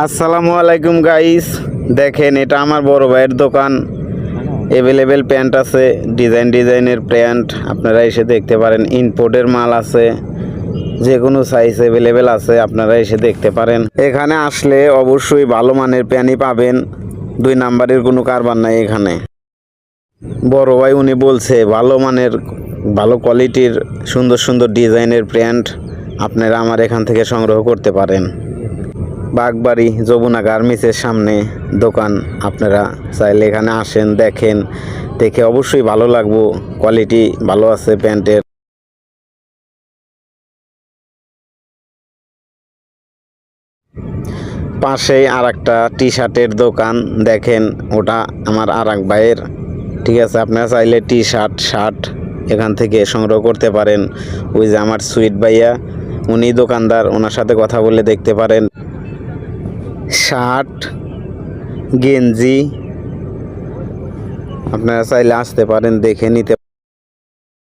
আসসালামু আলাইকুম গাইস, দেখেন এটা আমার বড় ভাইয়ের দোকান। অ্যাভেলেবেল প্যান্ট আছে, ডিজাইনের প্যান্ট আপনারা এসে দেখতে পারেন। ইম্পোর্টের মাল আছে, যে কোনো সাইজ অ্যাভেলেবেল আছে, আপনারা এসে দেখতে পারেন। এখানে আসলে অবশ্যই ভালো মানের প্যান্টই পাবেন, 2 নাম্বারের কোনো কারবার নাই এখানে। বড় ভাই উনি বলছে ভালো মানের, ভালো কোয়ালিটির, সুন্দর ডিজাইনের প্যান্ট আপনারা আমার এখান থেকে সংগ্রহ করতে পারেন। বাগবাড়ি যমুনা গার্মেন্টসের সামনে দোকান। আপনারা চাইলে এখানে আসেন, দেখেন, দেখে অবশ্যই ভালো লাগবো। কোয়ালিটি ভালো আছে প্যান্টের। পাশেই আর একটা টি শার্টের দোকান, দেখেন ওটা আমার আর এক ভাইয়ের। ঠিক আছে, আপনারা চাইলে টি শার্ট এখান থেকে সংগ্রহ করতে পারেন। ওই যে আমার সুইট ভাইয়া, উনি দোকানদার, ওনার সাথে কথা বলে দেখতে পারেন। শার্ট, গেঞ্জি আপনারা চাইলে আসতে পারেন, দেখে নিতে।